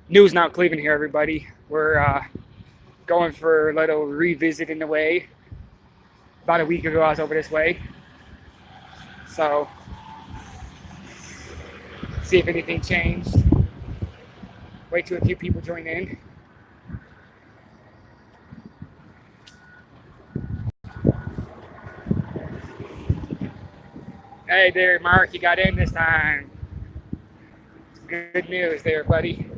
News Now Cleveland here, everybody. We're going for a little revisit in the way. About a week ago, I was over this way. So, see if anything changed. Wait till a few people join in. Hey there, Mark, you got in this time. Good news there, buddy.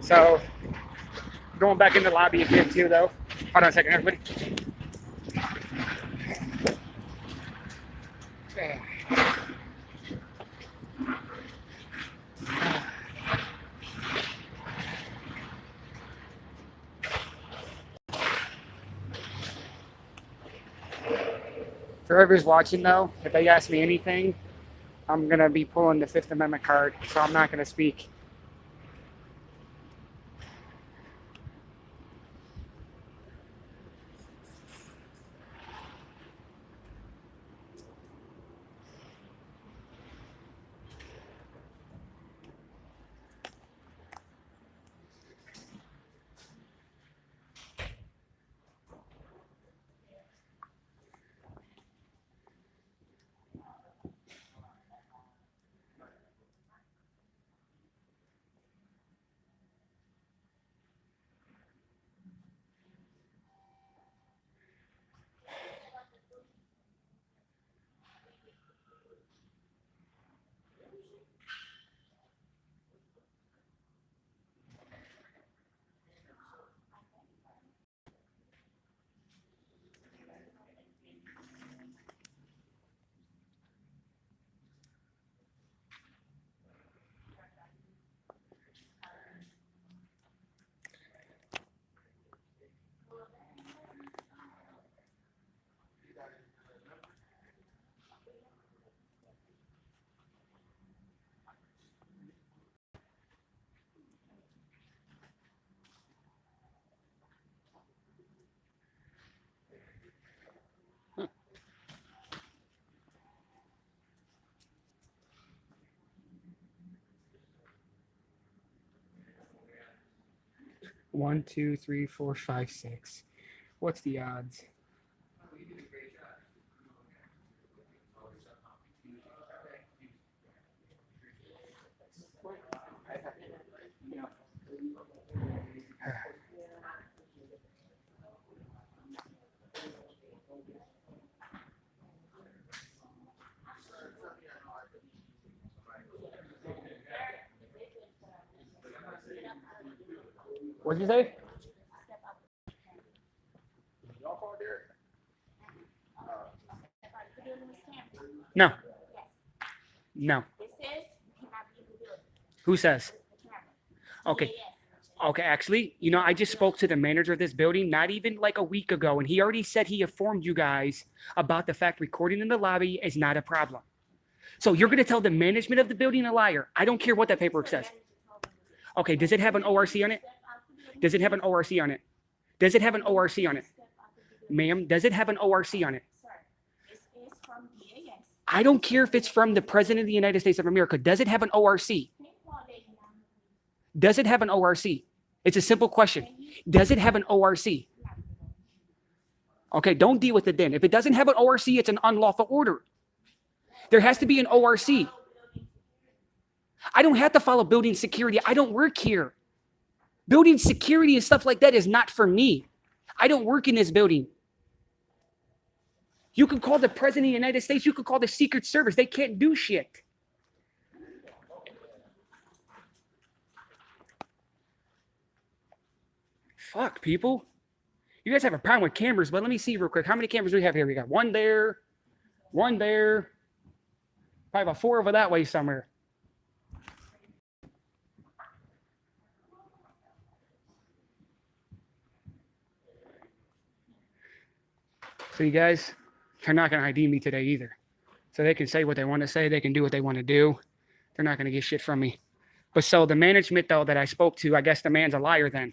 So, going back in the lobby again, too, though. Hold on a second, everybody. For whoever's watching, though, if they ask me anything, I'm going to be pulling the Fifth Amendment card, so I'm not going to speak. One, two, three, four, five, six. What's the odds? What'd you say? No. No. Who says? Okay. Okay, actually, I just spoke to the manager of this building not even like a week ago, and he already said he informed you guys about the fact recording in the lobby is not a problem. So you're going to tell the management of the building a liar. I don't care what that paperwork says. Okay, does it have an ORC on it? Does it have an ORC on it? Does it have an ORC on it? Ma'am, does it have an ORC on it? I don't care if it's from the President of the United States of America. Does it have an ORC? Does it have an ORC? It's a simple question. Does it have an ORC? Okay, don't deal with it then. If it doesn't have an ORC, it's an unlawful order. There has to be an ORC. I don't have to follow building security. I don't work here. Building security and stuff like that is not for me. I don't work in this building. You could call the President of the United States. You could call the Secret Service. They can't do shit. Fuck, people. You guys have a problem with cameras, but let me see real quick. How many cameras do we have here? We got one there, probably about 4 over that way somewhere. So you guys, they're not going to ID me today either. So they can say what they want to say. They can do what they want to do. They're not going to get shit from me. But so the management, though, that I spoke to, I guess the man's a liar then.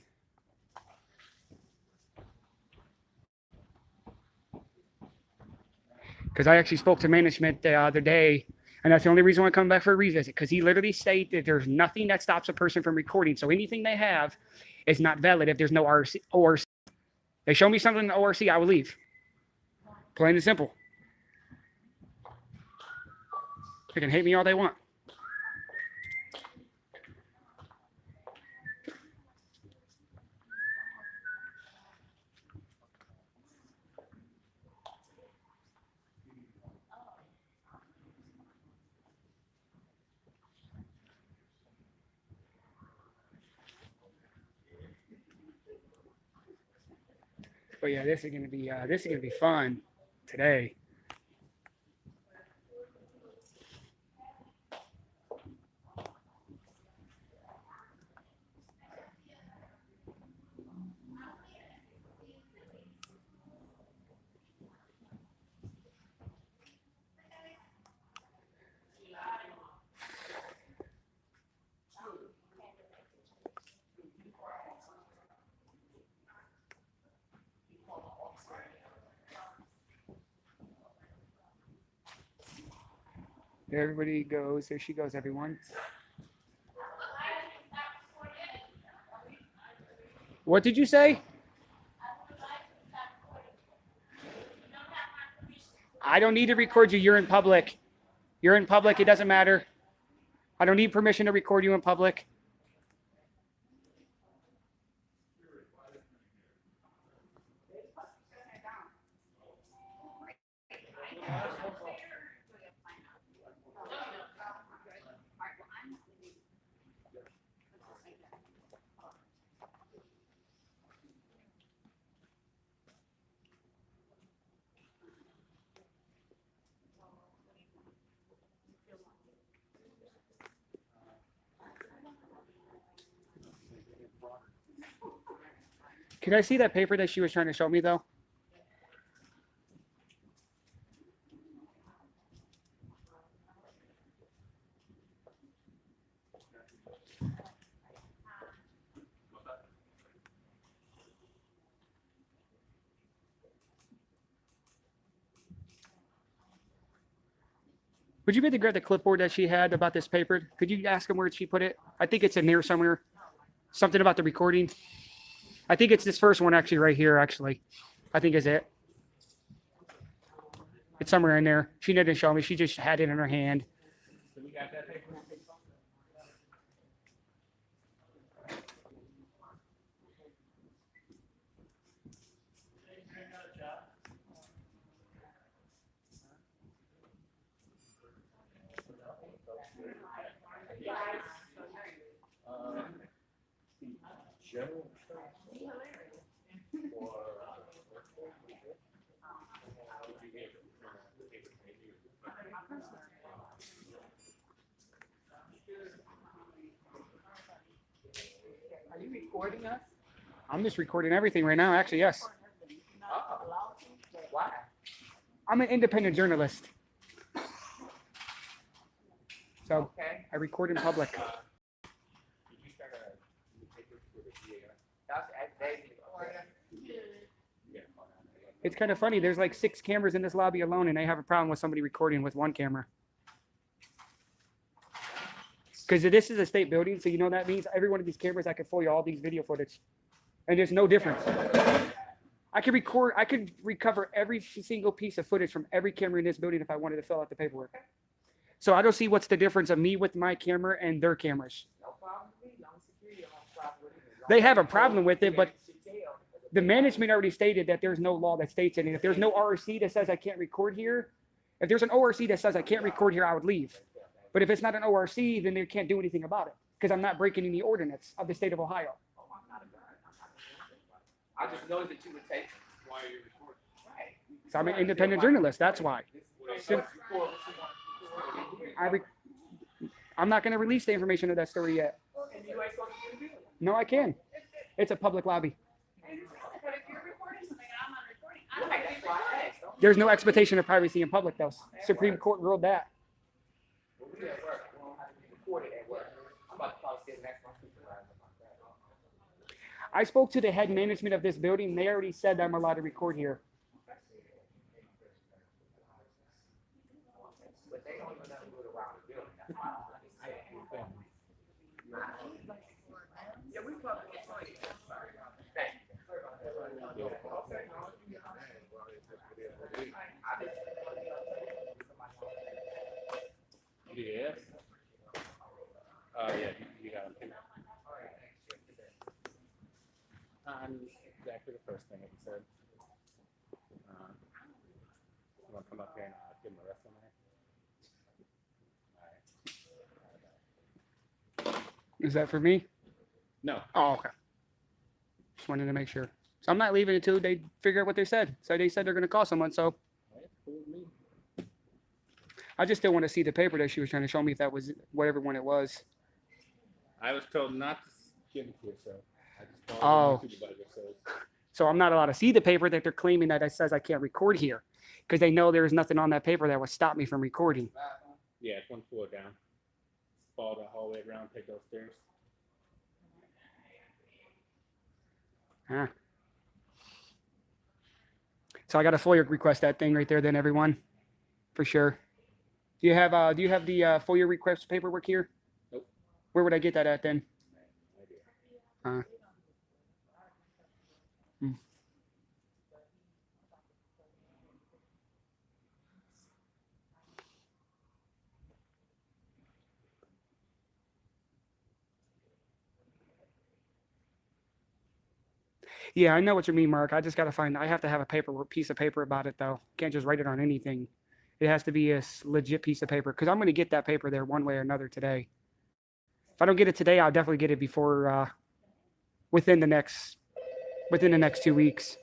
Because I actually spoke to management the other day, and that's the only reason why I'm coming back for a revisit, because he literally stated that there's nothing that stops a person from recording. So anything they have is not valid if there's no ORC. They show me something in the ORC, I will leave. Plain and simple. They can hate me all they want. But yeah, this is gonna be fun today. There everybody goes. There she goes, everyone. What did you say? I don't need to record you. You're in public. You're in public. It doesn't matter. I don't need permission to record you in public. Can I see that paper that she was trying to show me, though? Would you be able to grab the clipboard that she had about this paper? Could you ask him where she put it? I think it's in there somewhere. Something about the recording. I think it's this first one actually right here, actually. I think is it. It's somewhere in there. She didn't show me. She just had it in her hand. Are you recording us? I'm just recording everything right now, actually, yes. Why? I'm an independent journalist. So I record in public. It's kind of funny. There's like 6 cameras in this lobby alone, and I have a problem with somebody recording with one camera. Because this is a state building, so you know that means every one of these cameras, I could FOIA all these video footage. And there's no difference. I could recover every single piece of footage from every camera in this building if I wanted to fill out the paperwork. So I don't see what's the difference of me with my camera and their cameras. They have a problem with it, but the management already stated that there's no law that states it. And if there's no ORC that says I can't record here, if there's an ORC that says I can't record here, I would leave. But if it's not an ORC, then they can't do anything about it because I'm not breaking any ordinance of the state of Ohio. I just noticed that you would take why are you recording. Right. So I'm an independent journalist. That's why. I'm not going to release the information of that story yet. No, I can. It's a public lobby. There's no expectation of privacy in public, though. Supreme Court ruled that. I'm about to I spoke to the head management of this building. They already said I'm allowed to record here. But they don't even know who around the building. That's why I yeah, we probably get money. Yes. Yeah, you got it. Exactly the first thing that you said. You want to come up here and give him a rest on there? All right. Is that for me? No. Oh, okay. Just wanted to make sure. So I'm not leaving until they figure out what they said. So they said they're going to call someone. So That's cool with me. I just still want to see the paper that she was trying to show me if that was whatever one it was. I was told not to give it to her, so I just Oh. followed the supervisor says. So I'm not allowed to see the paper that they're claiming that it says I can't record here because they know there's nothing on that paper that would stop me from recording. Yeah, it's one floor down. Follow the hallway around, take those stairs. Huh. So I got to FOIA request that thing right there, then everyone, for sure. Do you have the FOIA request paperwork here? Nope. Where would I get that at then? No idea. Yeah, I know what you mean, Mark. I just got to find. I have to have a piece of paper about it though. Can't just write it on anything. It has to be a legit piece of paper because I'm going to get that paper there one way or another today. If I don't get it today, I'll definitely get it before within the next 2 weeks.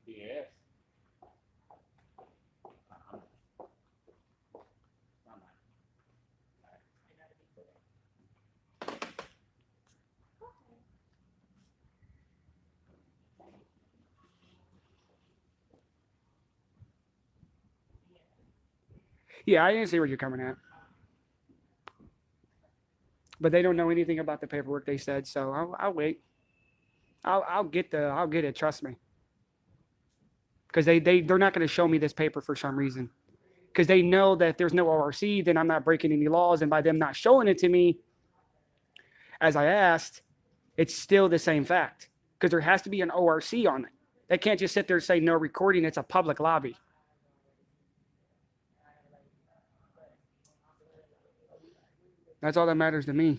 Yes. Yeah, I didn't see where you're coming at. But they don't know anything about the paperwork they said, so I'll wait. I'll get it. Trust me. Because they're not going to show me this paper for some reason. Because they know that if there's no ORC, then I'm not breaking any laws, and by them not showing it to me, as I asked, it's still the same fact. Because there has to be an ORC on it. They can't just sit there and say no recording. It's a public lobby. That's all that matters to me.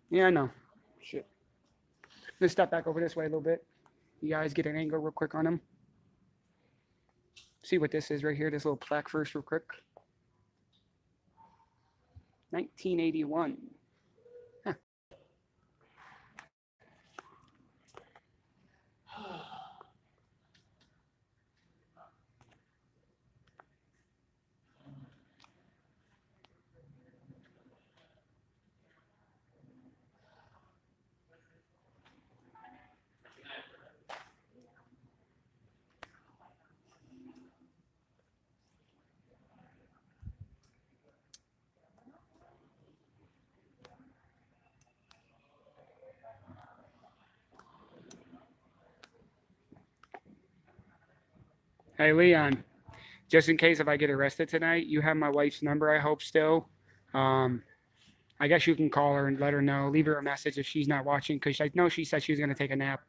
Yeah, I know. Shit. Let's step back over this way a little bit. You guys get an angle real quick on him. See what this is right here, this little plaque first real quick. 1981. Huh. Hey, Leon, just in case if I get arrested tonight, you have my wife's number, I hope still. I guess you can call her and let her know, leave her a message if she's not watching, because I know she said she was going to take a nap.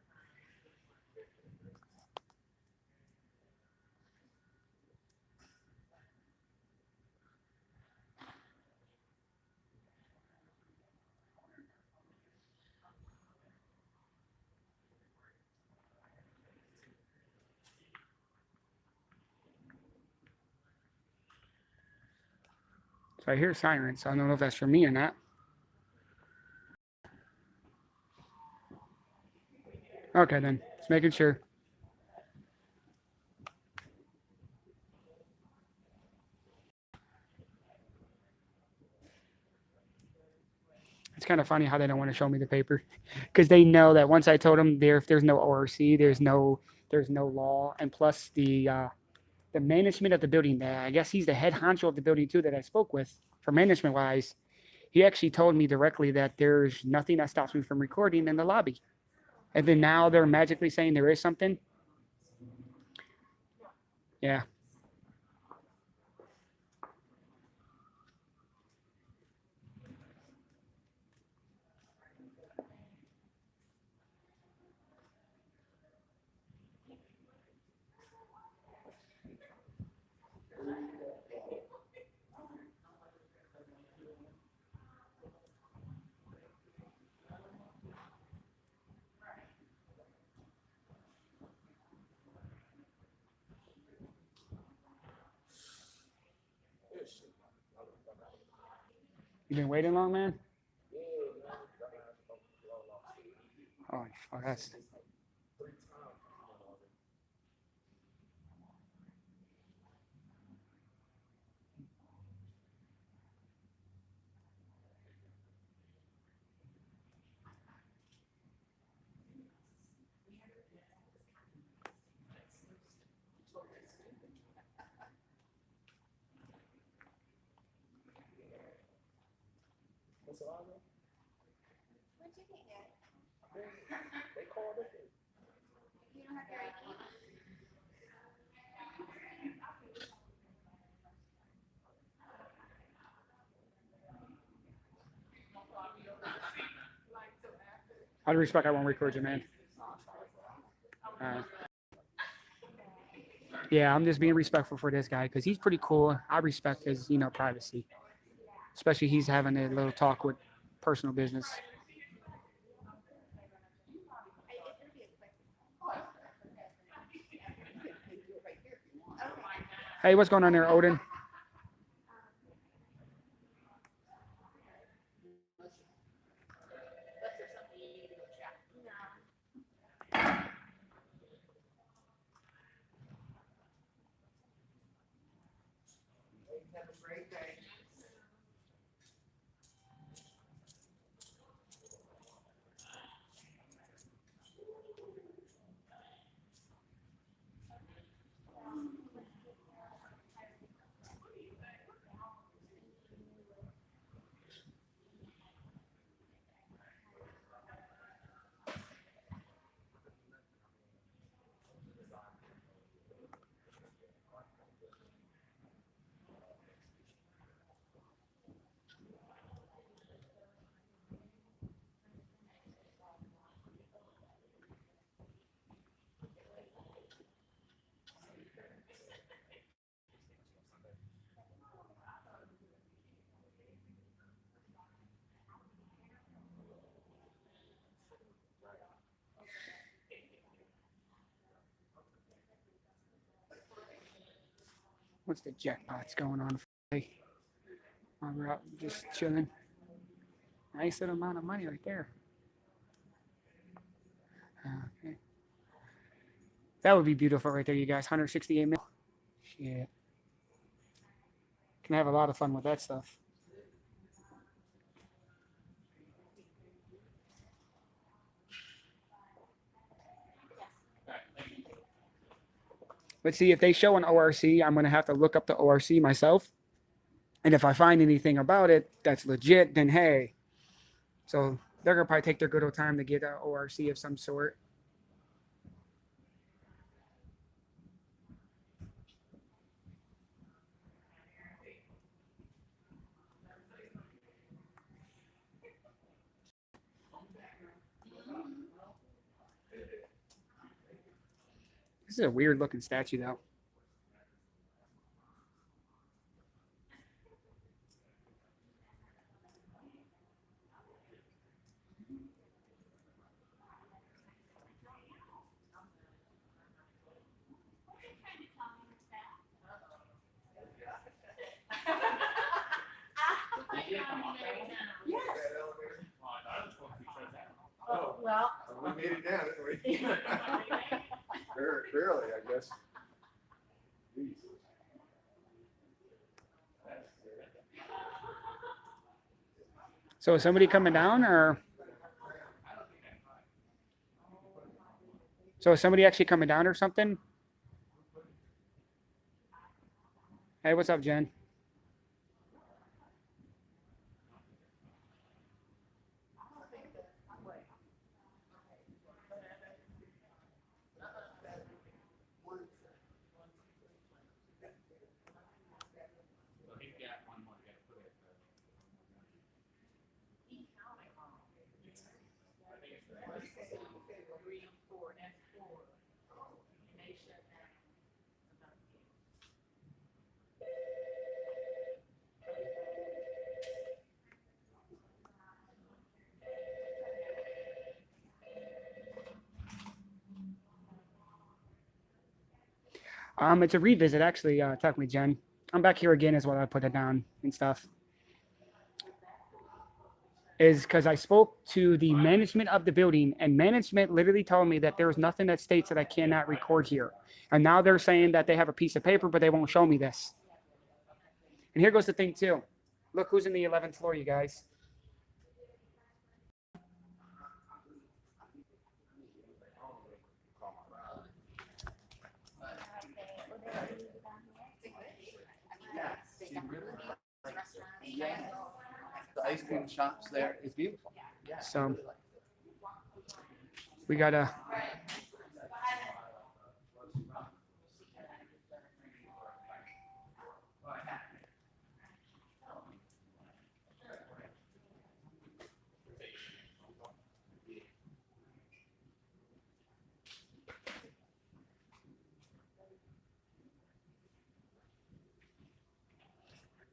So I hear sirens, so I don't know if that's for me or not. Okay, then. Just making sure. It's kind of funny how they don't want to show me the paper because they know that once I told them if there's no ORC, there's no law, and plus the management of the building. I guess he's the head honcho of the building too that I spoke with for management wise. He actually told me directly that there's nothing that stops me from recording in the lobby, and then now they're magically saying there is something. Yeah. You been waiting long, man? Oh, fuck, that's. What'd you think it? You don't have your ID? Out of respect, I won't record you, man. Yeah, I'm just being respectful for this guy because he's pretty cool. I respect his, privacy, especially he's having a little talk with personal business. Hey, what's going on there, Odin? Have a great day. What's the jackpots going on for today? We're out just chilling. Nice little amount of money right there. Okay. That would be beautiful right there, you guys. 168 mil. Shit. Can have a lot of fun with that stuff. Let's see if they show an ORC. I'm going to have to look up the ORC myself. And if I find anything about it that's legit, then hey. So they're going to probably take their good old time to get an ORC of some sort. This is a weird looking statue, though. Oh, Well. we made it down, didn't we? Barely, I guess. Jeez. So is somebody coming down or? So is somebody actually coming down or something? Hey, what's up, Jen? So he's got one more. Got to put it. I think it's the It's a revisit actually, technically, Jen. I'm back here again is what I put it down and stuff. Is because I spoke to the management of the building and management literally told me that there was nothing that states that I cannot record here. And now they're saying that they have a piece of paper, but they won't show me this. And here goes the thing too. Look who's in the 11th floor, you guys. The ice cream shops there is beautiful. Yeah. So we gotta.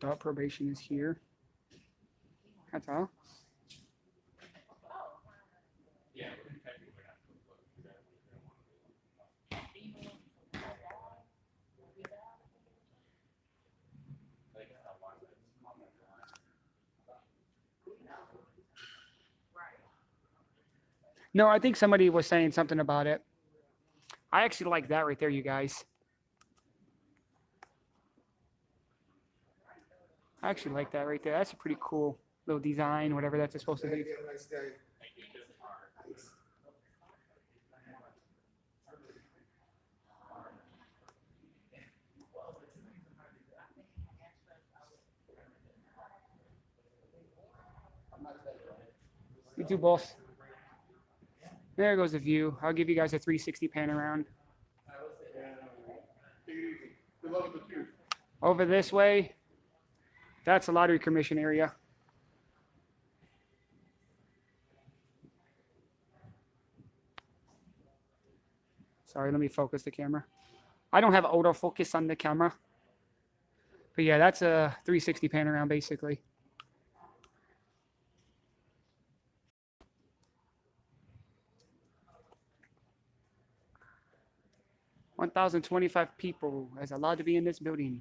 Adult probation is here. That's all. Yeah, we're technically not supposed to look. They got a lot that's on the line. No, I think somebody was saying something about it. I actually like that right there, you guys. I actually like that right there. That's a pretty cool little design, whatever that's supposed to be. You too, boss. There goes the view. I'll give you guys a 360 pan around. Over this way, that's a lottery commission area. Sorry, let me focus the camera. I don't have autofocus on the camera. But yeah, that's a 360 pan around basically. $1,025 people is allowed to be in this building.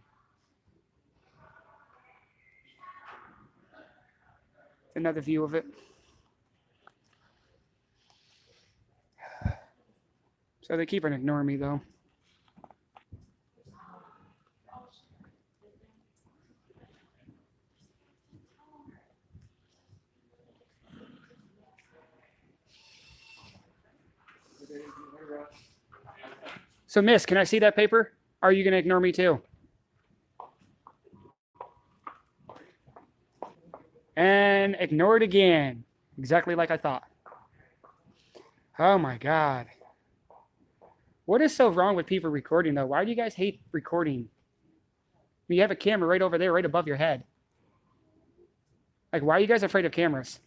Another view of it. So they keep on ignoring me though. So miss, can I see that paper? Are you gonna ignore me too? And ignore it again. Exactly like I thought. Oh my God. What is so wrong with people recording though? Why do you guys hate recording? You have a camera right over there, right above your head. Like, why are you guys afraid of cameras?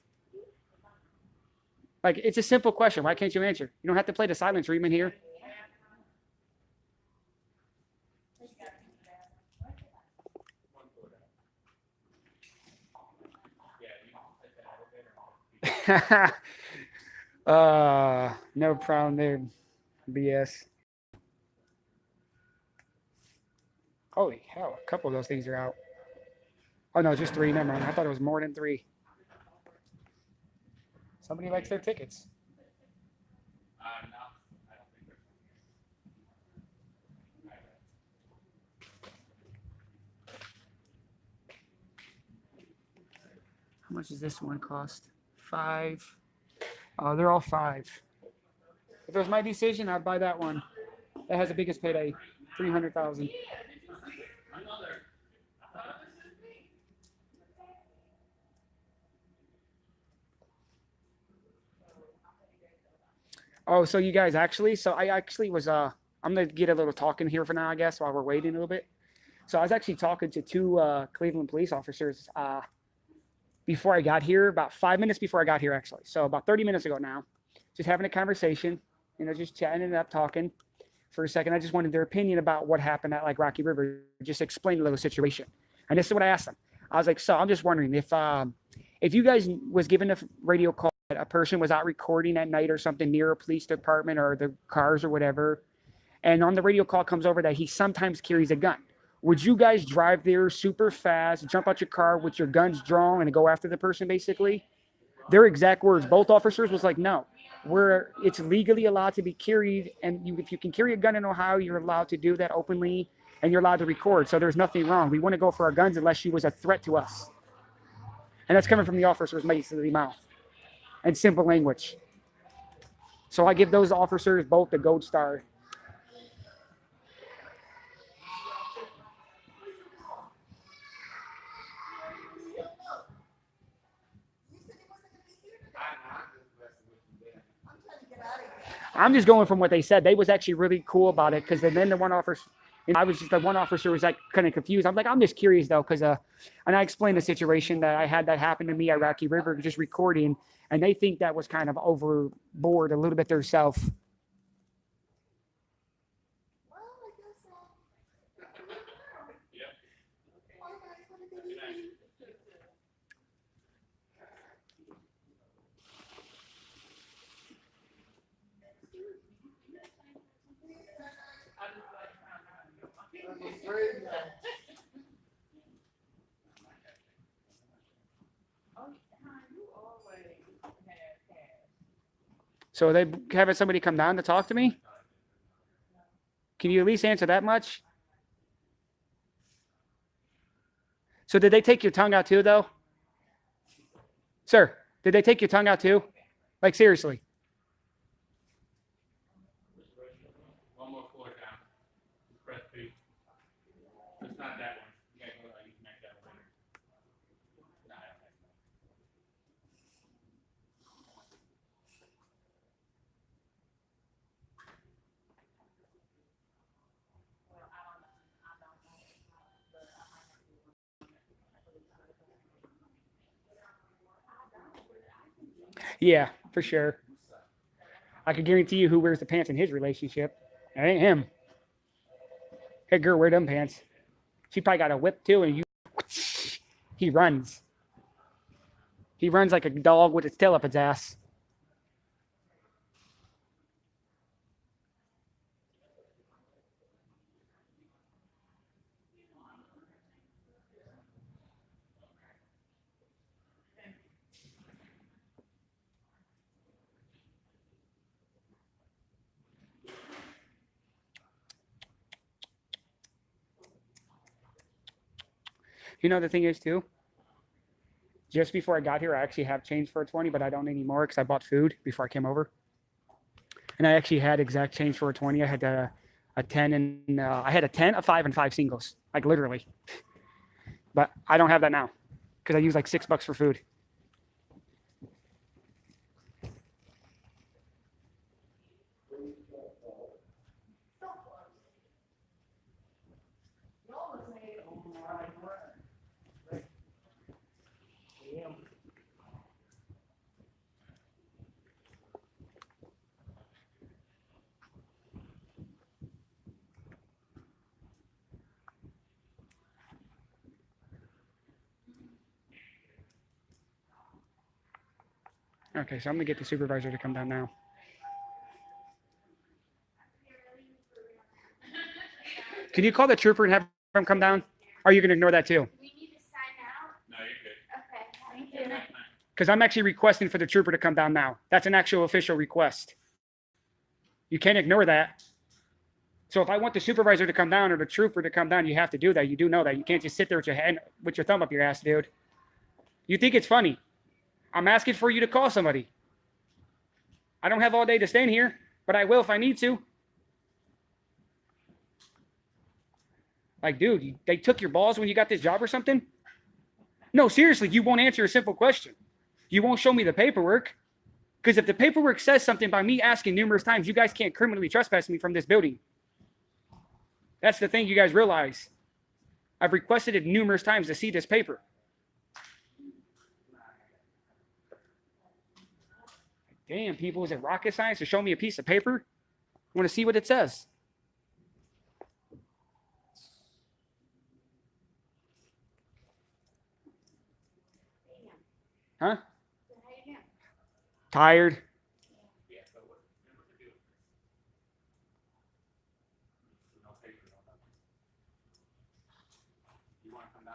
Like, it's a simple question. Why can't you answer? You don't have to play the silent treatment here. No problem there, BS. Holy hell, a couple of those things are out. Oh no, just three. Never mind. I thought it was more than three. Somebody likes their tickets. No, I don't think there's. How much does this one cost? 5. Oh, they're all 5. If it was my decision, I'd buy that one. That has the biggest payday, 300,000. Oh, so you guys actually, so I actually was, I'm gonna get a little talking here for now, I guess, while we're waiting a little bit. So I was actually talking to 2 Cleveland police officers before I got here, about 5 minutes before I got here, actually. So about 30 minutes ago now, just having a conversation, just chatting it up, talking for a second. I just wanted their opinion about what happened at like Rocky River, just explain a little situation. And this is what I asked them. I was like, so I'm just wondering if you guys was given a radio call that a person was out recording at night or something near a police department or the cars or whatever, and on the radio call comes over that he sometimes carries a gun. Would you guys drive there super fast, jump out your car with your guns drawn and go after the person basically? Their exact words, both officers was like, no, it's legally allowed to be carried. And if you can carry a gun in Ohio, you're allowed to do that openly and you're allowed to record. So there's nothing wrong. We want to go for our guns unless she was a threat to us. And that's coming from the officer's mouth and simple language. So I give those officers both the gold star. I'm just going from what they said. They was actually really cool about it because then the one officer, the one officer was like kind of confused. I'm like, I'm just curious though, because and I explained the situation that I had that happen to me at Rocky River, just recording, and they think that was kind of overboard a little bit themselves. So are they having somebody come down to talk to me? Can you at least answer that much? So did they take your tongue out too, though? Sir, did they take your tongue out too? Like, seriously? One more floor down. Press B. It's not that one. You gotta go you can make that one. Nah, I don't think so. Yeah, for sure. I can guarantee you who wears the pants in his relationship. It ain't him. Hey, girl, wear them pants. She probably got a whip too, and he runs. He runs like a dog with its tail up its ass. You know, the thing is too, just before I got here, I actually have change for a 20, but I don't anymore because I bought food before I came over. And I actually had exact change for a 20. I had a 10 and I had a 10, a 5, and 5 singles, like literally. But I don't have that now because I use like $6 for food. Okay, so I'm gonna get the supervisor to come down now. Can you call the trooper and have him come down? Or are you gonna ignore that too? We need to sign out. No, you're good. Okay, thank you. Because I'm actually requesting for the trooper to come down now. That's an actual official request. You can't ignore that. So if I want the supervisor to come down or the trooper to come down, you have to do that. You do know that. You can't just sit there with your hand, with your thumb up your ass, dude. You think it's funny? I'm asking for you to call somebody. I don't have all day to stand here, but I will if I need to. Like, dude, they took your balls when you got this job or something? No, seriously, you won't answer a simple question. You won't show me the paperwork. Because if the paperwork says something by me asking numerous times, you guys can't criminally trespass me from this building. That's the thing you guys realize. I've requested it numerous times to see this paper. Damn, people, is it rocket science to show me a piece of paper? I want to see what it says. Huh? So how you doing? Tired. Yeah, so what's the deal? No paper, no nothing. You wanna come down?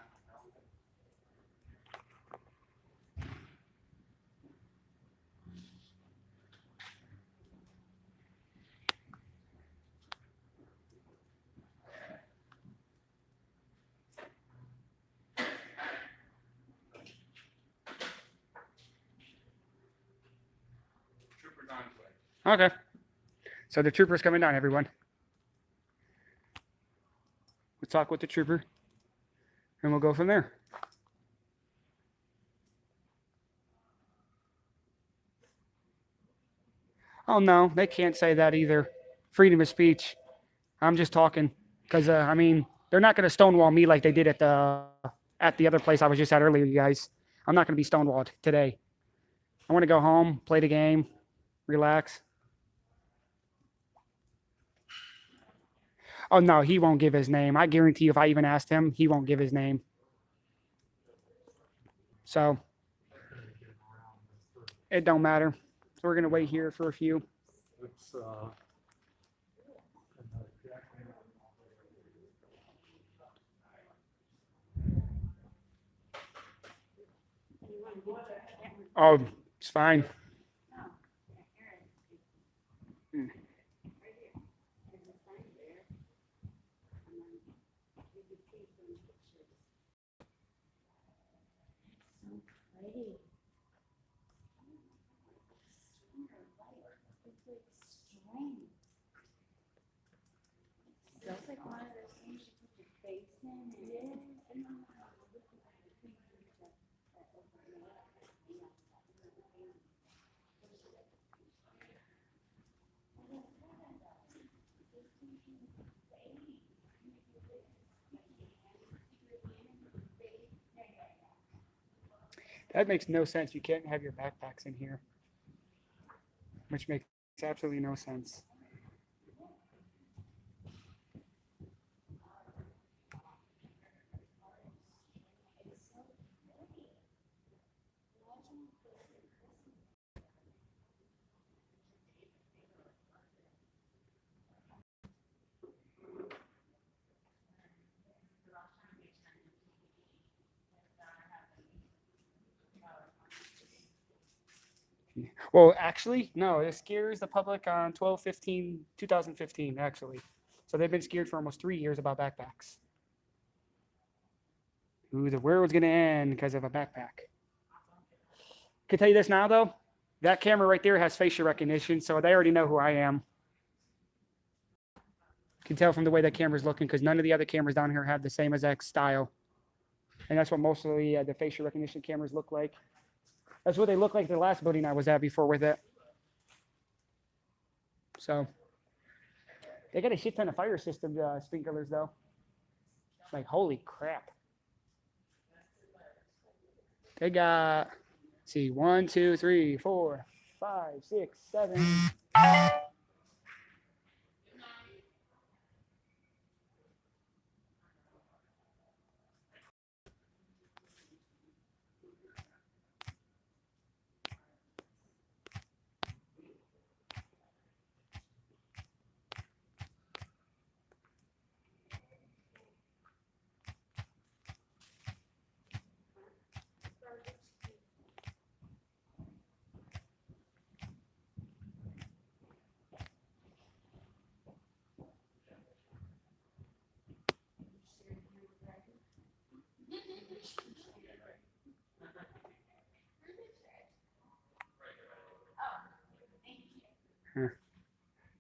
Trooper's on his way. Okay. So the trooper's coming down, everyone. We'll talk with the trooper, and we'll go from there. Oh, no, they can't say that either. Freedom of speech. I'm just talking because, I mean, they're not going to stonewall me like they did at the other place I was just at earlier, you guys. I'm not going to be stonewalled today. I want to go home, play the game, relax. Oh, no, he won't give his name. I guarantee you if I even asked him, he won't give his name. So it don't matter. So we're going to wait here for a few. It's, Oh, it's fine. Feels like one of those things you put your face in and That makes no sense. You can't have your backpacks in here, which makes absolutely no sense. Well, actually, no, it scares the public on 12/15/2015, actually. So they've been scared for almost 3 years about backpacks. Ooh, the world's going to end because of a backpack. Can tell you this now, though. That camera right there has facial recognition, so they already know who I am. Can tell from the way that camera's looking because none of the other cameras down here have the same exact style. And that's what most of the facial recognition cameras look like. That's what they look like the last building I was at before with it. So they got a shit ton of fire system sprinklers though. Like holy crap. They got, let's see, 1, 2, 3, 4, 5, 6, 7.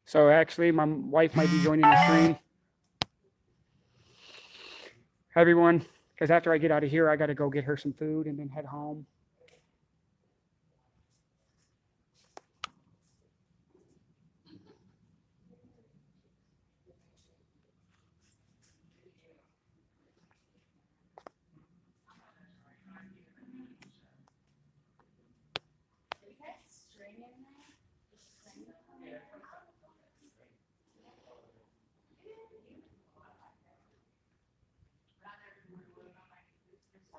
So actually, my wife might be joining the stream. Everyone, because after I get out of here, I got to go get her some food and then head home. Is that string in there? The string?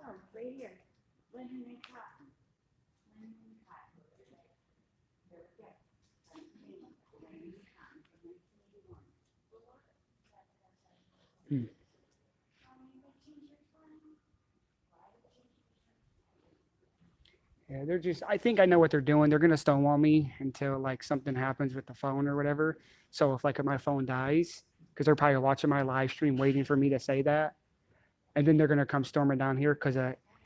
Oh, right here. Linen and cotton. Linen and cotton. There we go. Linen and cotton from 1981. Yeah, they're just, I think I know what they're doing. They're going to stonewall me until like something happens with the phone or whatever. So if like my phone dies, because they're probably watching my live stream waiting for me to say that. And then they're going to come storming down here because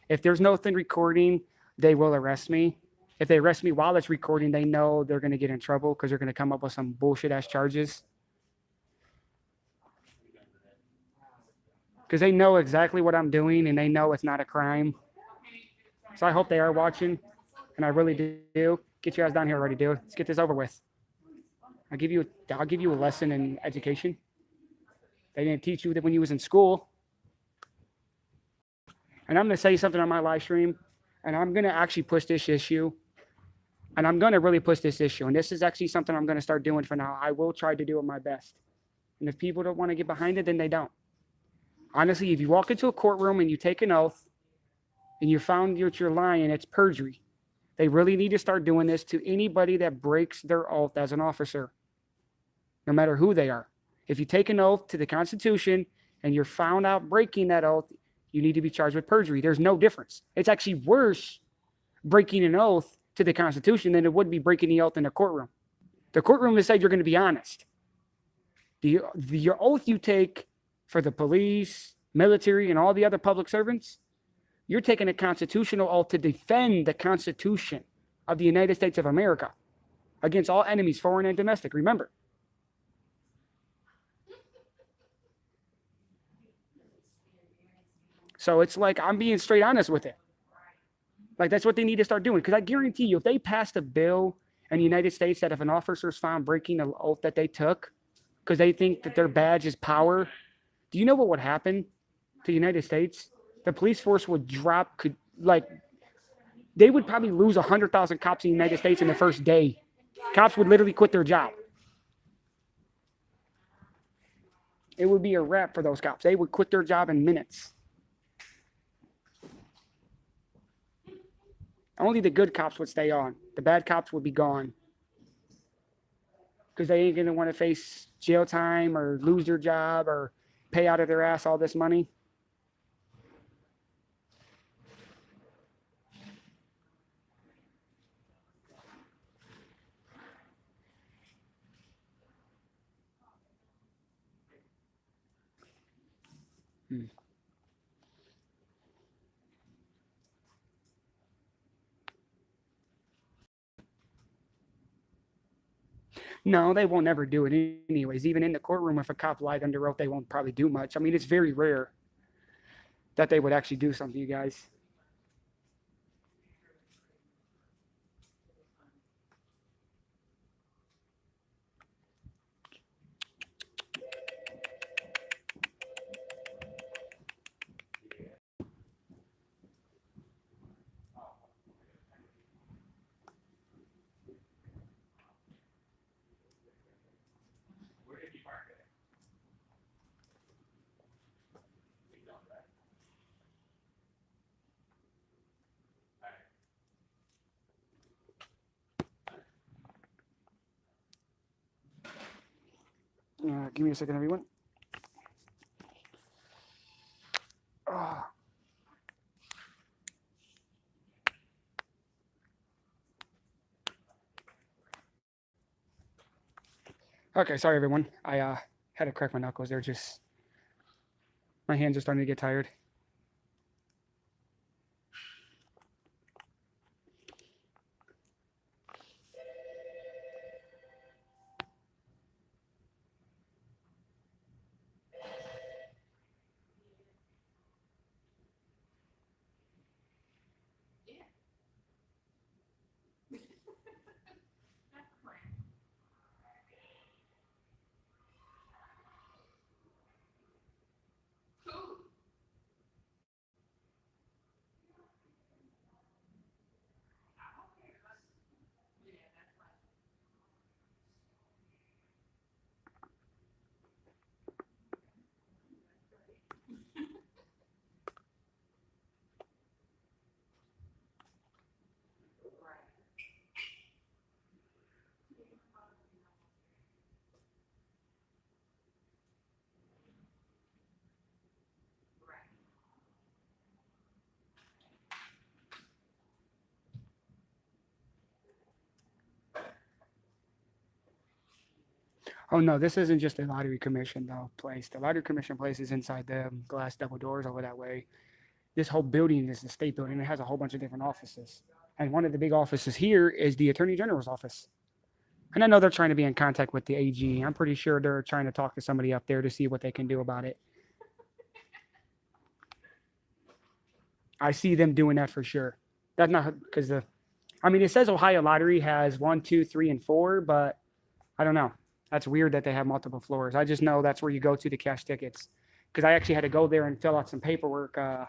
if there's no thing recording, they will arrest me. If they arrest me while it's recording, they know they're going to get in trouble because they're going to come up with some bullshit ass charges. Because they know exactly what I'm doing and they know it's not a crime. So I hope they are watching, and I really do. Get your ass down here already, dude. Let's get this over with. I'll give you a lesson in education. They didn't teach you that when you was in school. And I'm gonna say something on my live stream, and I'm gonna actually push this issue. And I'm gonna really push this issue. And this is actually something I'm gonna start doing for now. I will try to do it my best. And if people don't want to get behind it, then they don't. Honestly, if you walk into a courtroom and you take an oath, and you found that you're lying, it's perjury. They really need to start doing this to anybody that breaks their oath as an officer, no matter who they are. If you take an oath to the Constitution and you're found out breaking that oath, you need to be charged with perjury. There's no difference. It's actually worse breaking an oath to the Constitution than it would be breaking the oath in a courtroom. The courtroom has said you're going to be honest. Your oath you take for the police, military, and all the other public servants, you're taking a constitutional oath to defend the Constitution of the United States of America against all enemies, foreign and domestic. Remember. So it's like I'm being straight honest with it. Like that's what they need to start doing. Because I guarantee you, if they passed a bill in the United States that if an officer is found breaking an oath that they took because they think that their badge is power, do you know what would happen to the United States? The police force would drop, they would probably lose 100,000 cops in the United States in the first day. Cops would literally quit their job. It would be a wrap for those cops. They would quit their job in minutes. Only the good cops would stay on. The bad cops would be gone. Because they ain't going to want to face jail time or lose their job or pay out of their ass all this money. No, they won't ever do it anyways. Even in the courtroom, if a cop lied under oath, they won't probably do much. I mean, it's very rare that they would actually do something, you guys. Where did you park it? We don't, right? All right. Give me a second, everyone. Oh. Okay, sorry, everyone. I had to crack my knuckles. They're just, my hands are starting to get tired. Oh no, this isn't just a lottery commission though place. The lottery commission place is inside the glass double doors over that way. This whole building is the state building. It has a whole bunch of different offices. And one of the big offices here is the Attorney General's office. And I know they're trying to be in contact with the AG. I'm pretty sure they're trying to talk to somebody up there to see what they can do about it. I see them doing that for sure. That's not because it says Ohio Lottery has 1, 2, 3, and 4, but I don't know. That's weird that they have multiple floors. I just know that's where you go to cash tickets. Because I actually had to go there and fill out some paperwork a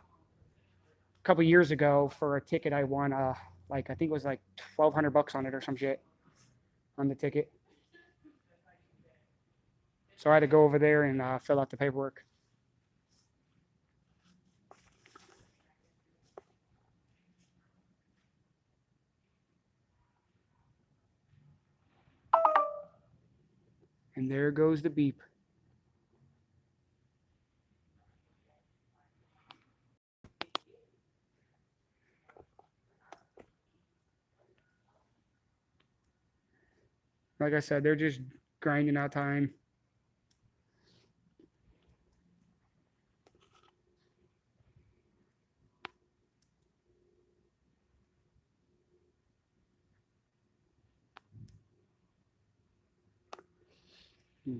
couple years ago for a ticket I won. I think it was like $1,200 on it or some shit on the ticket. So I had to go over there and fill out the paperwork. And there goes the beep. Like I said, they're just grinding out time.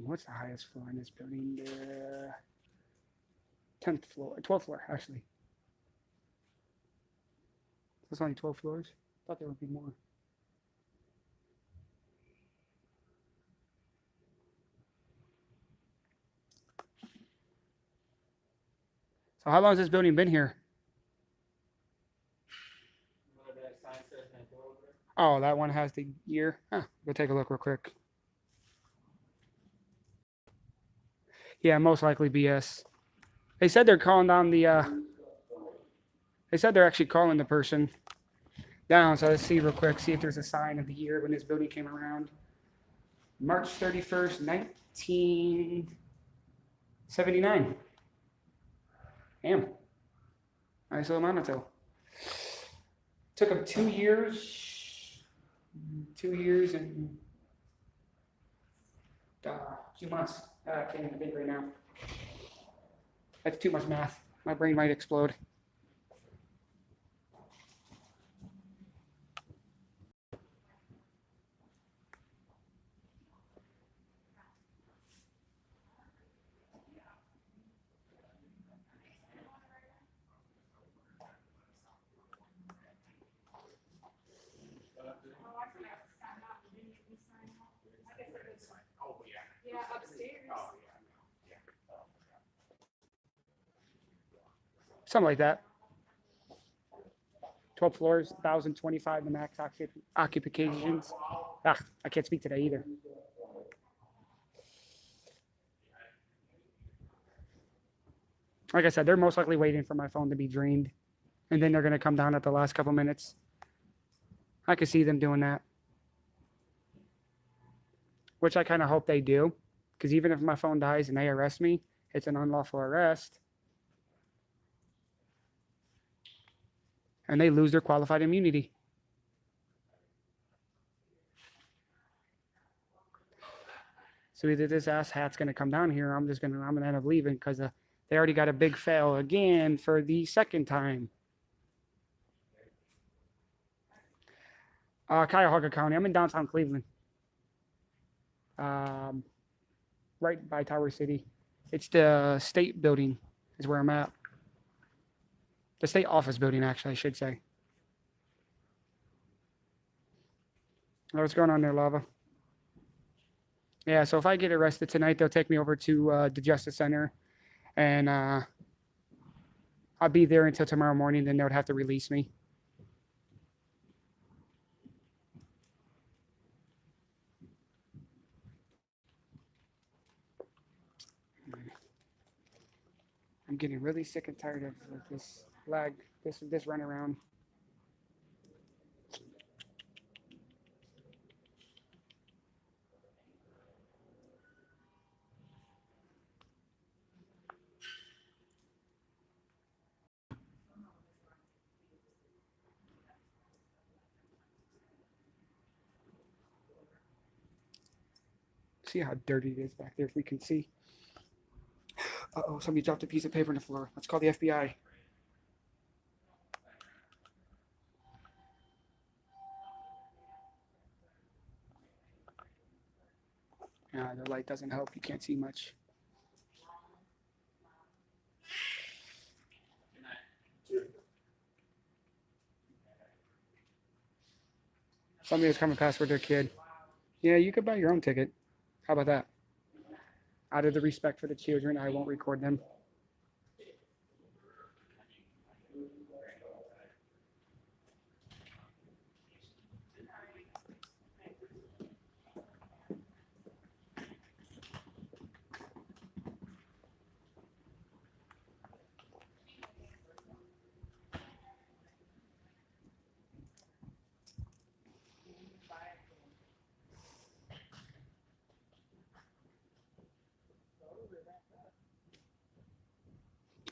What's the highest floor in this building? The 10th floor, 12th floor, actually. There's only 12 floors. I thought there would be more. So how long has this building been here? Oh, that one has the year. Huh, go take a look real quick. Yeah, most likely BS. They said they're calling down the, they said they're actually calling the person down. So let's see real quick, see if there's a sign of the year when this building came around. March 31st, 1979. Damn. Nice little monitor. Took them 2 years. 2 years and a few months. I can't even think right now. That's too much math. My brain might explode. Yeah, upstairs. Something like that. 12 floors, 1,025 the max occupations. Ah, I can't speak today either. Like I said, they're most likely waiting for my phone to be drained. And then they're going to come down at the last couple minutes. I could see them doing that. Which I kind of hope they do. Because even if my phone dies and they arrest me, it's an unlawful arrest. And they lose their qualified immunity. So either this ass hat's going to come down here, or I'm going to end up leaving because they already got a big fail again for the second time. Cuyahoga County. I'm in downtown Cleveland. Right by Tower City. It's the state building is where I'm at. The state office building, actually, I should say. What's going on there, Lava? Yeah, so if I get arrested tonight, they'll take me over to the Justice Center. And I'll be there until tomorrow morning. Then they would have to release me. I'm getting really sick and tired of this lag, this run around. See how dirty it is back there if we can see. Uh-oh, somebody dropped a piece of paper on the floor. Let's call the FBI. The light doesn't help. You can't see much. Somebody was coming past with their kid. Yeah, you could buy your own ticket. How about that? Out of the respect for the children, I won't record them.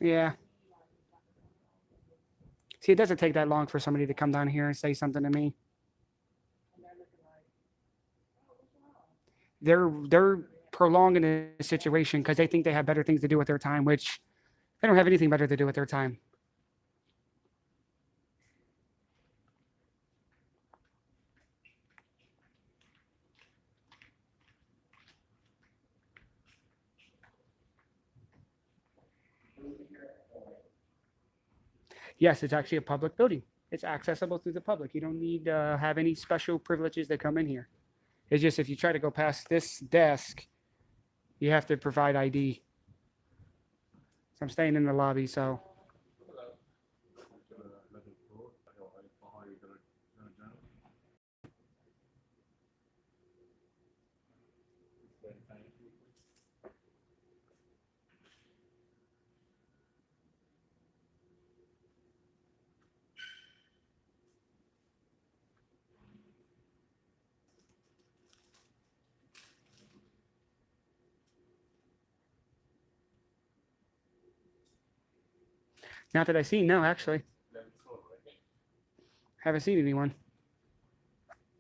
Yeah. See, it doesn't take that long for somebody to come down here and say something to me. They're prolonging the situation because they think they have better things to do with their time, which they don't have anything better to do with their time. Yes, it's actually a public building. It's accessible through the public. You don't need to have any special privileges that come in here. It's just if you try to go past this desk, you have to provide ID. So I'm staying in the lobby, so. Not that I see, no, actually. Haven't seen anyone.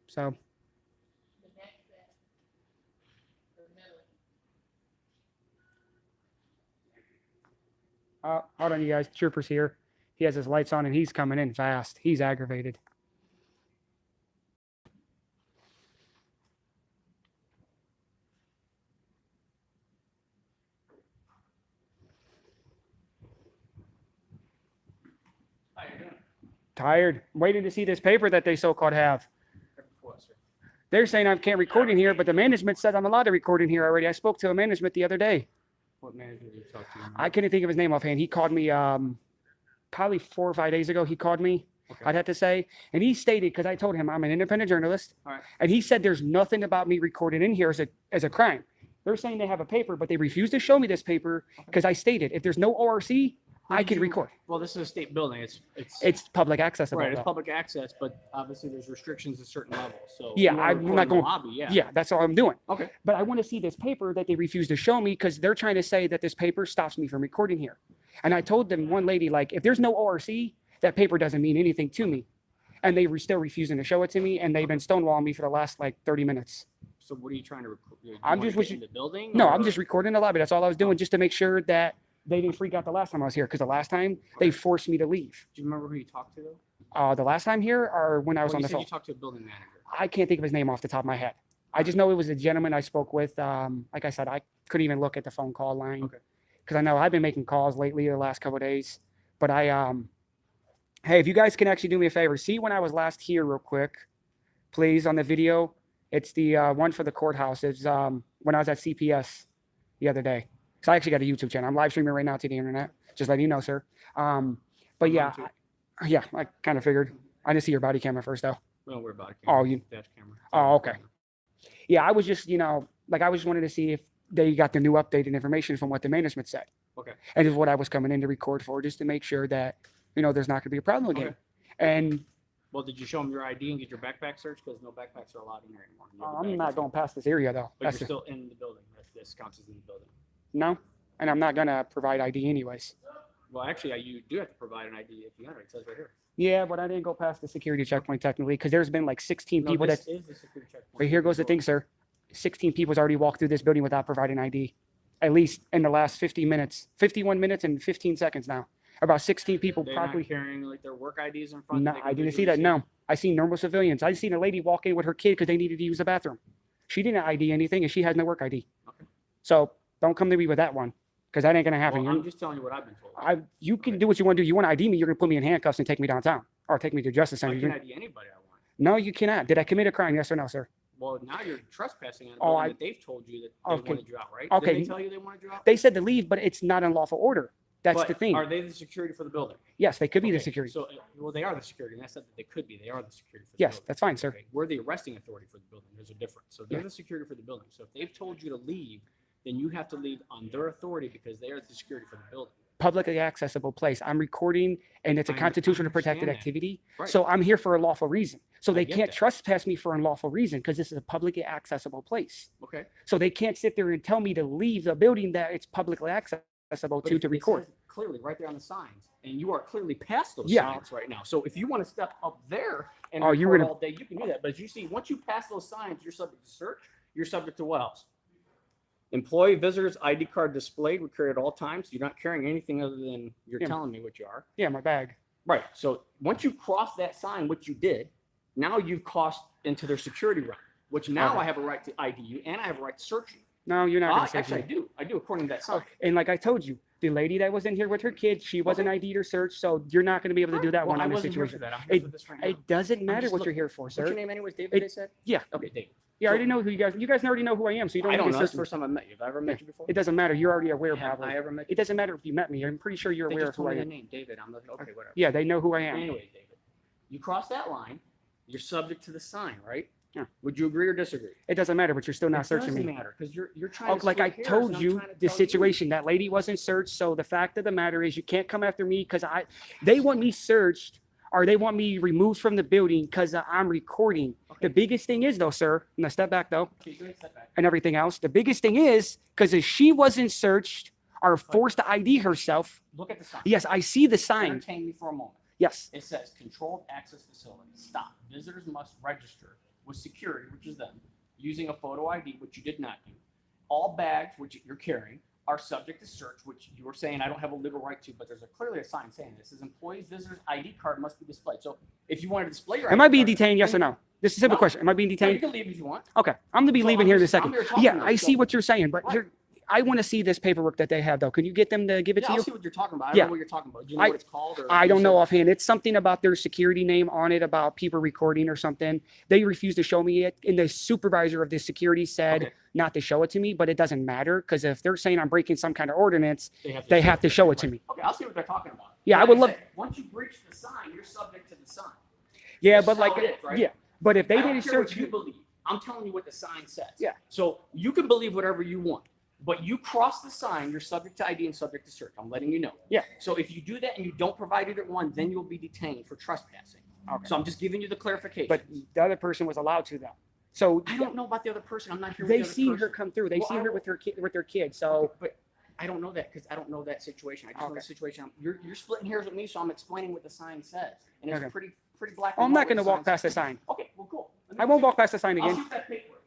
So. Hold on, you guys. Trooper's here. He has his lights on and he's coming in fast. He's aggravated. How you doing? Tired. Waiting to see this paper that they so-called have. What, sir? They're saying I can't record in here, but the management said I'm allowed to record in here already. I spoke to a management the other day. What manager did you talk to? I couldn't think of his name offhand. He called me probably 4 or 5 days ago. He called me, Okay. I'd have to say. And he stated, because I told him I'm an independent journalist. All right. And he said there's nothing about me recording in here as a crime. They're saying they have a paper, but they refuse to show me this paper because I stated if there's no ORC, I can record. Well, this is a state building. It's public accessible. right. It's though. public access, but obviously there's restrictions at certain levels. So Yeah, you wanna I'm record not in the going- lobby. Yeah. Yeah, that's all I'm doing. Okay. But I want to see this paper that they refuse to show me because they're trying to say that this paper stops me from recording here. And I told them, one lady, like, if there's no ORC, that paper doesn't mean anything to me. And they were still refusing to show it to me, and they've been stonewalling me for the last like 30 minutes. So what are you trying to record? I'm just in the building. No, or- I'm just recording the lobby. That's all I was doing, just to make sure that they didn't freak out the last time I was here. Because the last time they forced me to leave. Do you remember who you talked to though? The last time here, or when I was Well, on you the said phone. you talked to a building manager. I can't think of his name off the top of my head. I just know it was a gentleman I spoke with. Like I said, I couldn't even look at the phone call line Okay. because I know I've been making calls lately the last couple of days. But hey, if you guys can actually do me a favor, see when I was last here real quick, please, on the video. It's the one for the courthouse. It's when I was at CPS the other day. So I actually got a YouTube channel. I'm live streaming right now to the internet. Just letting you know, sir. But I'm yeah, on yeah, I kind of figured. I didn't see your body camera first though. We don't worry about it. Oh, you- dash camera. Oh, okay. Yeah, I was just, like I was just wanted to see if they got the new updated information from what the management said. Okay. And is what I was coming in to record for, just to make sure that, there's not going to be a problem again. Okay. And Well, did you show them your ID and get your backpack searched? Because no backpacks are allowed in here anymore. You have the I'm bag not yourself. going past this area though. But That's you're the- still in the building. This counts as in the building. No, and I'm not going to provide ID anyways. Well, actually, you do have to provide an ID if you enter. It says right here. Yeah, but I didn't go past the security checkpoint technically because there's been like 16 No, people this that. is the security checkpoint. Right here goes the thing, sir. 16 people's already walked through this building without providing ID, at least in the last 50 minutes, 51 minutes and 15 seconds now. About 16 people They're probably. not carrying like their work IDs in front. No, they can I didn't see visually that. No, I seen normal civilians. I seen a lady walk in with her kid because they needed to use the bathroom. She didn't ID anything, and she has no work ID. Okay. So don't come to me with that one, because that ain't gonna happen. Well, You're- I'm just telling you what I've been told. you can Okay. do what you want to do. You want to ID me, you're gonna put me in handcuffs and take me downtown, or take me to Justice Center. I You're can gonna- ID anybody I want. No, you cannot. Did I commit a crime? Yes or no, sir? Well, now you're trespassing on a Oh, building I- that they've told you that they Okay. wanted you out, right? Okay. Did they tell you they wanted you out? They said to leave, but it's not in lawful order. That's But the thing. Are they the security for the building? Yes, they could be the Okay, security. So, well, they are the security, and I said that they could be. They are the security for the Yes, building. that's fine, sir. Okay, we're the arresting authority for the building. There's a difference. So they're Yeah. the security for the building. So if they've told you to leave, then you have to leave on their authority because they are the security for the building. Publicly accessible place. I'm recording, and it's a I constitutionally understand protected that. activity. Right. So I'm here for a lawful reason. So I they get can't that. trespass me for a unlawful reason because this is a publicly accessible place. Okay. So they can't sit there and tell me to leave the building that it's publicly accessible But to it record. says clearly right there on the signs, and you are clearly past those Yeah. signs right now. So if you want to step up there and Oh, you're record gonna- all day, you can do that. But as you see, once you pass those signs, you're subject to search. You're subject to what else? Employee visitors ID card displayed. We carry at all times. You're not carrying anything other than you're Yeah. telling me what you are. Yeah, my bag. Right. So once you cross that sign, which you did, now you've crossed into their security realm, which now Okay. I have a right to ID you and I have a right to search you. No, you're not Ah, going to actually, I do. I do according to that sign. And like I told you, the lady that was in here with her kid, she wasn't ID'd or searched, so you're not going to be able to do that Well, one I on this wasn't here for situation. that. I'm here It- for this right now. It doesn't matter just what you're look- here for, What's your sir. name anyways? David, It- they said? Yeah. Okay, David. Yeah, I So- already know who you guys already know who I am, so you don't I need don't to know. That's search the me. first time I met you. Have I ever met you before? It doesn't matter. You're already aware, Have probably. I ever met you? It doesn't matter if you met me. I'm pretty sure you're They aware just of who told I me the am. name, David. I'm like, okay, whatever. Yeah, they know who I am. Anyway, David, you cross that line, you're subject to the sign, right? Yeah. Would you agree or disagree? It doesn't matter, but you're still not It searching doesn't me. matter because you're trying Oh, to like I split hairs, and told I'm you, trying to the tell you. situation, that lady wasn't searched. So the fact of the matter is, you can't come after me because they want me searched or they want me removed from the building because I'm recording. Okay. The biggest thing is, though, sir, now step back though, Okay, go ahead, step back. and everything else. The biggest thing is because if she wasn't searched or forced to ID herself, Look at the sign. yes, I see the sign. Entertain me for a moment. Yes. It says controlled access facility. Stop. Visitors must register with security, which is them, using a photo ID, which you did not do. All bags, which you're carrying, are subject to search, which you were saying I don't have a legal right to, but there's clearly a sign saying this. Says employees, visitors, ID card must be displayed. So if you wanted to display your Am ID I being card, detained? Yes or then- no? This is a simple No. question. Am I being No, you detained? can leave if you want. Okay, I'm gonna be So leaving I'm here in a just- I'm second. here talking Yeah, to you, I see so- what you're saying, but Right. here, I want to see this paperwork that they have, though. Can you get them to give it Yeah, to I'll you? see what you're talking about. I don't Yeah. know what you're talking about. Do you know I- what it's called? Or I you don't said- know offhand. It's something about their security name on it, about people recording or something. They refused to show me it, and the supervisor of the security said Okay. not to show it to me. But it doesn't matter because if they're saying I'm breaking some kind of ordinance, They have to, they have to show it to me. Okay, I'll see what they're talking about. Yeah, Like I would love- said, once you breach the sign, you're subject to the sign. Yeah, This but is like, how it is, right? yeah, but if they I don't didn't care what search you you, believe. I'm telling you what the sign says. Yeah. So you can believe whatever you want, but you cross the sign, you're subject to ID and subject to search. I'm letting you know. Yeah. So if you do that and you don't provide either one, then you'll be detained for trespassing. Okay. So I'm just giving you the clarification. but the other person was allowed to though. So I don't know about the other person. I'm not here. they with the other seen person. her come through. They Well, seen I her will- with their kid. So But I don't know that because I don't know that situation. I just know Okay. the situation. You're splitting hairs with me, so I'm explaining what the sign says, and it's Okay. pretty black. oh, I'm and not white going to what walk sign past the says. sign. Okay, well, cool. Let me I won't see- walk past the sign I'll again. shoot that paperwork.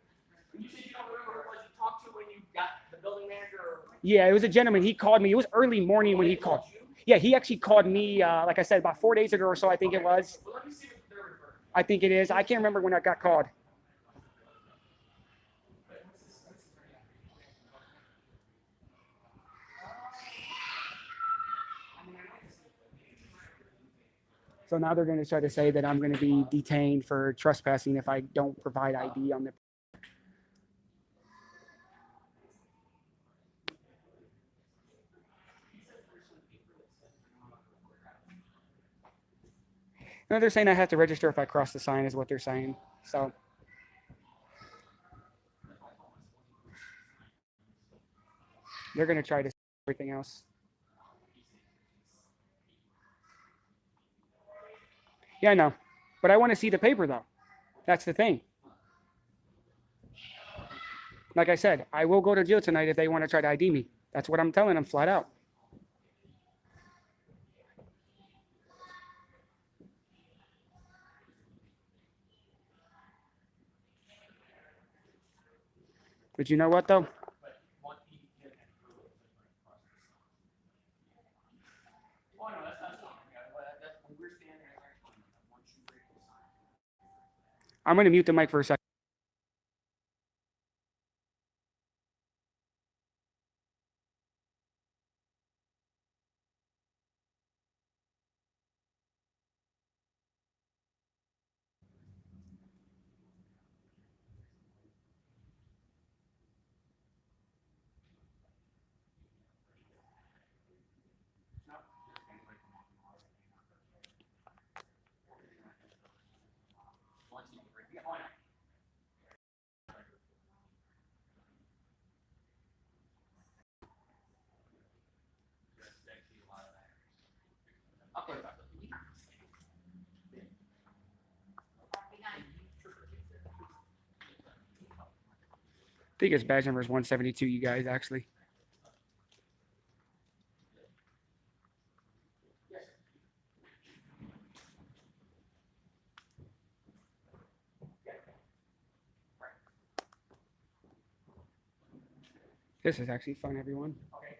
You said you don't remember who it was you talked to when you got the building manager? Or... Yeah, it was a gentleman. He called me. It was early morning when he called. you? Yeah, he actually called me, like I said, about 4 days ago or so, I think it was. Well, let me see what they're referring to. I think it is. I can't remember when I got called. So now they're going to try to say that I'm going to be detained for trespassing if I don't provide ID on the. No, they're saying I have to register if I cross the sign, is what they're saying. So. They're going to try to everything else. Yeah, I know. But I want to see the paper, though. That's the thing. Like I said, I will go to jail tonight if they want to try to ID me. That's what I'm telling them flat out. But you know what though? But what he did have to prove was right across the sign. Oh, no, that's not, yeah, that's when we're standing there, that's fine. Once you break the sign. I'm gonna mute the mic for a second. Once you break, yeah, why not? I'll put it back. I think his badge number is 172. You guys actually. This is actually fun, everyone. Okay.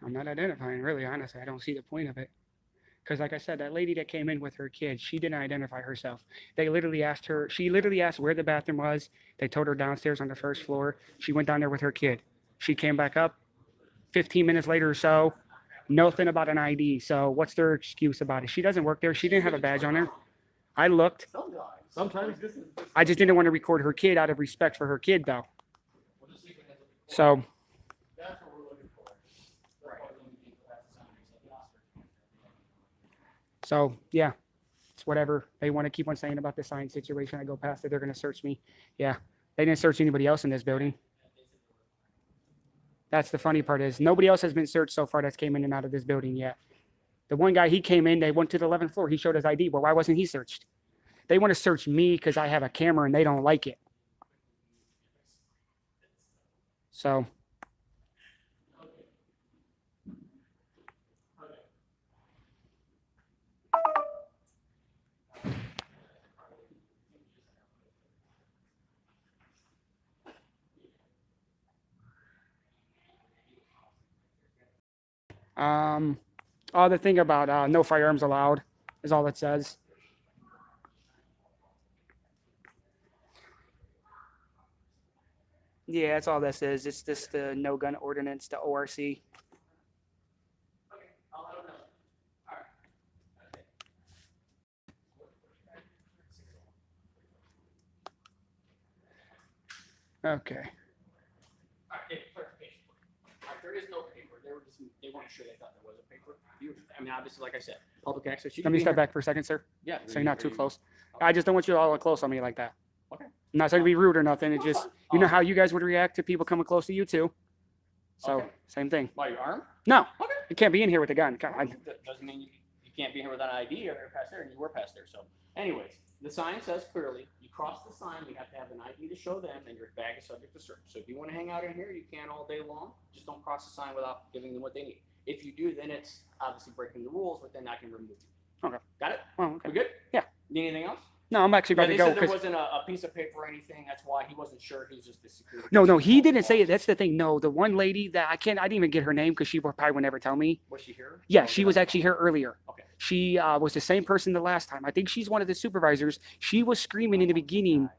I'm not identifying, really, honestly. I don't see the point of it. Because, like I said, that lady that came in with her kid, she didn't identify herself. They literally asked her, she literally asked where the bathroom was. They told her downstairs on the first floor. She went down there with her kid. She came back up 15 minutes later or so. Nothing about an ID. So, what's their excuse about it? She doesn't work there. She didn't have a badge on her. I looked. Sometimes this is. I just didn't want to record her kid out of respect for her kid, though. So, That's what we're looking for. yeah, it's whatever they want to keep on saying about the sign situation. I go past it, they're going to search me. Yeah, they didn't search anybody else in this building. That's the funny part is nobody else has been searched so far that's came in and out of this building yet. The one guy, he came in, they went to the 11th floor. He showed his ID. Well, why wasn't he searched? They want to search me because I have a camera and they don't like it. So, the thing about no firearms allowed is all it says. Yeah, that's all this is. It's just the no gun ordinance, the ORC. Okay, I'll let him know. All right. Okay. All right, yeah, clarification. All right, there is no paper. They weren't sure they thought there was a paper. I mean, obviously, like I said, public access. You Let can me be step here. back for a second, sir. Yeah. So you're not too close. I just don't want you all close on me like that. Okay. I'm not trying to be rude or nothing. It just, you know how you guys would react to people coming close to you too. So Okay. same thing. By your arm? No, Okay. you can't be in here with a gun. God. That doesn't mean you can't be here without an ID or you're past there, and you were past there. So, anyways, the sign says clearly, you cross the sign, you have to have an ID to show them, and your bag is subject to search. So if you want to hang out in here, you can all day long. Just don't cross the sign without giving them what they need. If you do, then it's obviously breaking the rules, but then I can remove you. Okay. Got it? Oh, okay. We good? Yeah. Need anything else? No, I'm actually Yeah, about they to go said there because wasn't a piece of paper or anything. That's why he wasn't sure. He's just the security. no, person. he didn't say it. That's the thing. No, the one lady that I didn't even get her name because she probably would never tell me. Was she here? Yeah, Oh, she did was I- actually here earlier. Okay. She was the same person the last time. I think she's one of the supervisors. She was screaming in the beginning.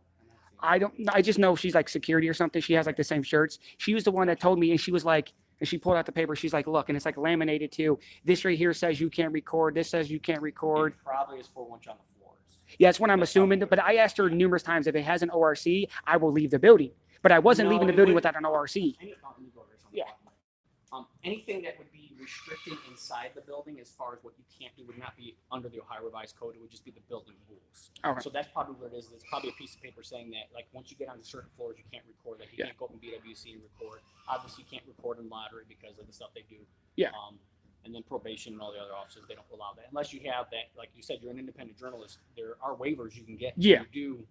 I just know she's like security or something. She has like the same shirts. She was the one that told me, and she was like, and she pulled out the paper. She's like, look, and it's like laminated too. This right here says you can't record. This says you can't record. It probably is for once on the floors. Yeah, that's what I'm assuming. But I asked her numerous times if it has an ORC, I will leave the building. But I wasn't No, leaving the it building wouldn't. without an ORC. Let me go over this on the Yeah. bottom. Anything that would be restricting inside the building as far as what you can't do would not be under the Ohio Revised Code. It would just be the building rules. Okay. So that's probably what it is. It's probably a piece of paper saying that, like, once you get onto certain floors, you can't record. Like, you Yeah. can't go up in BWC and record. Obviously, you can't record in lottery because of the stuff they do. Yeah. And then probation and all the other officers, they don't allow that unless you have that. Like you said, you're an independent journalist. There are waivers you can get. Yeah. To do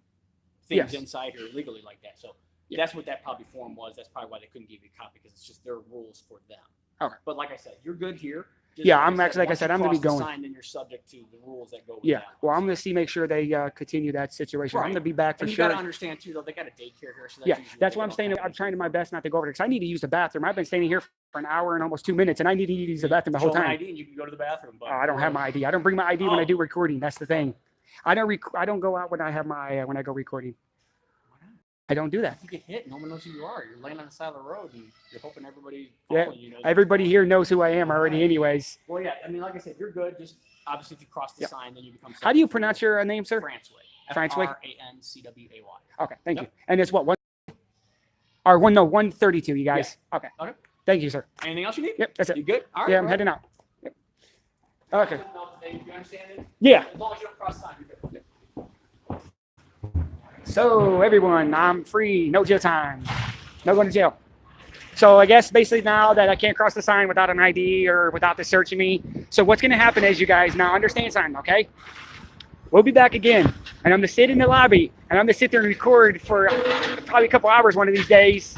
things Yes. inside here legally like that. So Yeah. That's what that probably form was. That's probably why they couldn't give you a copy, because it's just their rules for them. Okay. But like I said, you're good here. Just Yeah, I'm actually, like I once said, you I'm gonna be cross the going. Sign, then you're subject to the rules that go with Yeah. that. Well, I'm gonna make sure they continue that situation. I'm Right. gonna be back for And you sure. gotta understand too, though, they got a daycare here, so that's Yeah, usually that's what why they I'm staying. don't I'm have. trying to my best not to go over there because I need to use the bathroom. I've been standing here for an hour and almost 2 minutes, and I need to use the bathroom the whole Show an time. ID and you can go to the bathroom. But I don't have my ID. I don't bring my ID when I Oh. do recording. That's the thing. I don't go out when I have my when I go recording. Why not? I don't do that. If you get hit, no one knows who you are. You're laying on the side of the road and you're hoping everybody Yeah, following you knows. Everybody here knows who I am already, anyways. Well, yeah, I mean, like I said, you're good. Just obviously, if you cross the Yep. sign, then you become. How do you subject to pronounce your name, sir? Franceway. Franceway? Francway. Okay, thank Yep. you. And it's what 132, you guys. Okay. Okay. Thank you, sir. Anything else you need? Yep, that's it. You good? All right. Yeah, I'm bro. heading out. Yep. Okay. You understand it? Yeah. As long as you don't cross the sign, you're good. So everyone, I'm free. No jail time. No going to jail. So I guess basically now that I can't cross the sign without an ID or without the searching me. So what's going to happen is you guys now understand something, okay? We'll be back again, and I'm going to sit in the lobby, and I'm going to sit there and record for probably a couple hours one of these days,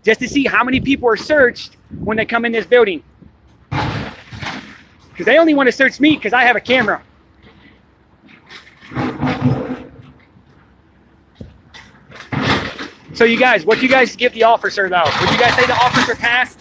just to see how many people are searched when they come in this building. Because they only want to search me because I have a camera. So you guys, what do you guys give the officer though? Would you guys say the officer passed?